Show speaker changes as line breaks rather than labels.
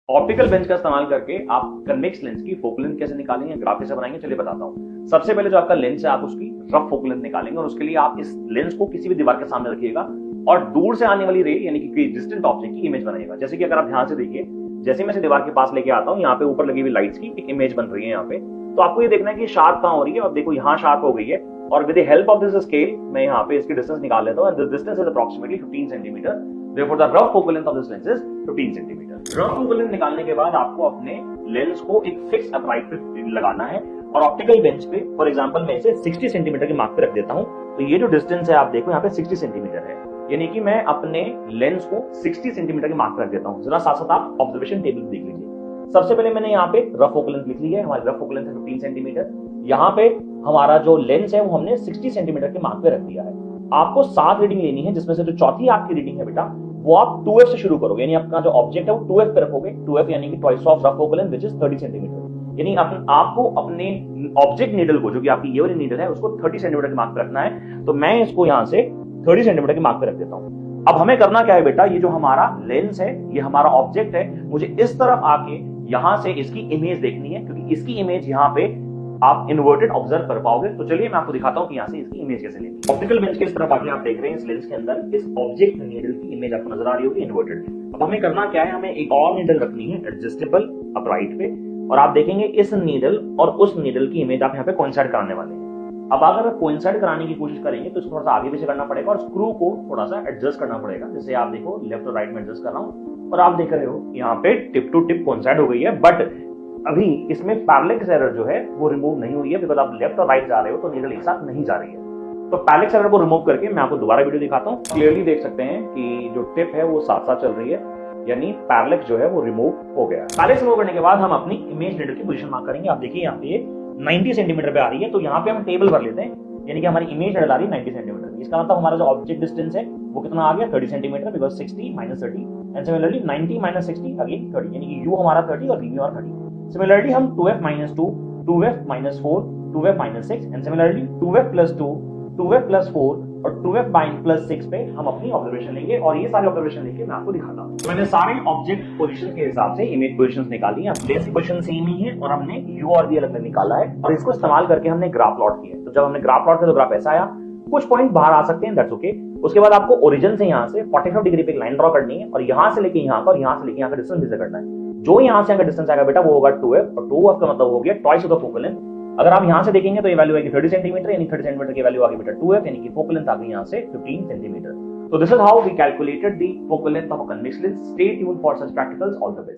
Optical bench का इस्तेमाल करके आप कन्वेक्स लेंस की फोकल लेंथ कैसे निकालेंगे, ग्राफ कैसे बनाएंगे, चलिए बताता हूं। सबसे पहले जो आपका लेंस है आप उसकी रफ फोकल लेंथ निकालेंगे और उसके लिए आप इस लेंस को किसी भी दीवार के सामने रखिएगा और दूर से आने वाली रे यानी कि डिस्टेंट ऑब्जेक्ट की इमेज बनाइएगा। जैसे कि अगर आप ध्यान से देखिए, जैसे मैं इसे दीवार के पास लेके आता हूँ, यहाँ पे ऊपर लगी हुई लाइट्स की एक इमेज बन रही है यहाँ पे। तो आपको ये देखना है कि शार्प कहां हो रही है, और देखो यहाँ शार्प हो गई है। और with the help of this scale मैं यहाँ पे इसकी डिस्टेंस निकाल लेता हूँ, and this distance is approximately 15 centimetre. Therefore, the rough focal length of this lens is 15 centimetre. Rough focal length निकालने के बाद आपको अपने लेंस को एक फिक्स अपराइट पे लगाना है और ऑप्टिकल बेंच पे फॉर एग्जांपल मैं इसे 60 सेंटीमीटर के मार्क पे रख देता हूं। तो ये जो डिस्टेंस है आप देखो यहाँ पे 60 सेंटीमीटर है, यानी कि मैं अपने लेंस को 60 सेंटीमीटर के मार्क पे रख देता हूं। जरा साथ साथ आप ऑब्जर्वेशन टेबल देख लीजिए। सबसे पहले मैंने यहाँ पे रफ फोकल लेंथ लिख ली है, हमारी रफ फोकल लेंथ है 15 सेंटीमीटर। यहाँ पे हमारा जो लेंस है वो हमने 60 सेंटीमीटर के मार्क पे रख दिया है। आपको 7 रीडिंग लेनी है, जिसमें से जो चौथी आपकी रीडिंग है बेटा वो आप 2f से शुरू करोगे, यानी आपका जो ऑब्जेक्ट है वो 2f पे रखोगे। 2f यानी कि twice of rough focal length which is 30 centimetre. यानी आपको अपने ऑब्जेक्ट नीडल को, जो कि आपकी ये वाली नीडल है, उसको 30 सेंटीमीटर के मार्क पे रखना है। तो मैं इसको यहां से 30 सेंटीमीटर के मार्क पे रख देता हूं। अब हमें करना क्या है बेटा, ये जो हमारा लेंस है, ये हमारा ऑब्जेक्ट है, मुझे इस तरफ आके यहां से इसकी इमेज देखनी है, क्योंकि इसकी इमेज यहाँ पे आप इन्वर्टेड ऑब्जर्व कर पाओगे। तो चलिए मैं आपको दिखाता हूं कि यहां से इसकी इमेज कैसे लेनी है। ऑप्टिकल बेंच के इस तरफ आके आप देख रहे हैं, इस लेंस के अंदर इस ऑब्जेक्ट नीडल की इमेज आपको नजर आ रही होगी इन्वर्टेड। अब हमें करना क्या है, हमें एक और नीडल रखनी है एडजस्टेबल अपराइट पे, और आप देखेंगे इस नीडल और उस नीडल की इमेज आप यहाँ पे कोइंसाइड कराने वाले हैं। अब अगर कोइंसाइड कराने की कोशिश करेंगे तो इसको थोड़ा सा आगे पीछे करना पड़ेगा और स्क्रू को थोड़ा सा एडजस्ट करना पड़ेगा। जैसे आप देखो लेफ्ट और राइट में एडजस्ट कर रहा हूं और आप देख रहे हो यहाँ पे टिप टू टिप कोइंसाइड हो गई है, बट अभी इसमें पैरेलक्स एरर जो है वो रिमूव नहीं हुई है, बिकॉज आप लेफ्ट और राइट जा रहे हो तो नीडल एक साथ नहीं जा रही है। तो पैरेलक्स एरर को रिमूव करके मैं आपको दोबारा वीडियो दिखाता हूँ। क्लियरली देख सकते हैं कि जो टिप है वो साथ साथ चल रही है, यानी पैरेलक्स जो है वो रिमूव हो गया। पैरेलक्स रिमूव करने के बाद हम अपनी इमेज नीडल की पोजीशन मार्क करेंगे। आप देखिए यहाँ पे 90 सेंटीमीटर पे आ रही है, तो यहाँ पे हम टेबल भर लेते हैं, यानी कि हमारी इमेज नीडल आ रही है 90 सेंटीमीटर। इसका मतलब हमारा जो ऑब्जेक्ट डिस्टेंस है वो कितना आ गया, 30 centimetre, because 60 minus 30 and similarly 90 minus 60 again 30, यानी कि u हमारा 30 और v हमारा 30। Similarly, हम 2f minus 2, 2f minus 4, 2f minus 6 and similarly 2f plus 2, 2f plus 4 और 2f plus 6 पे हम अपनी ऑब्जर्वेशन लेंगे, और ये सारे ऑब्जर्वेशन लेके मैं आपको दिखाता हूँ। तो मैंने सारे ऑब्जेक्ट पोजीशन के हिसाब से इमेज पोजीशंस निकाली हैं। प्लेस की पोजीशन सेम ही है और हमने u और v अलग अलग निकाला है, और इसको इस्तेमाल करके हमने ग्राफ प्लॉट किया है। तो जब हमने ग्राफ प्लॉट किया तो ग्राफ ऐसा आया, कुछ पॉइंट बाहर आ सकते हैं, दैट्स ओके। उसके बाद आपको ओरिजिन से यहाँ से 45 डिग्री पे एक लाइन ड्रॉ करनी है, और यहाँ से लेके यहाँ का और यहाँ से लेके यहाँ का डिस्टेंस मेजर करना है। जो यहाँ से डिस्टेंस आएगा बेटा वो होगा 2f, और 2f का मतलब हो गया twice of the focal length. अगर आप यहाँ से देखेंगे तो ये वैल्यू आएगी 30 सेंटीमीटर, यानी 30 सेंटीमीटर की वैल्यू आ गई बेटा 2f, यानी कि फोकल लेंथ आ गई यहाँ से 15 सेंटीमीटर। तो this is how we calculated the focal length of a convex lens. Stay tuned for such practicals. All the best.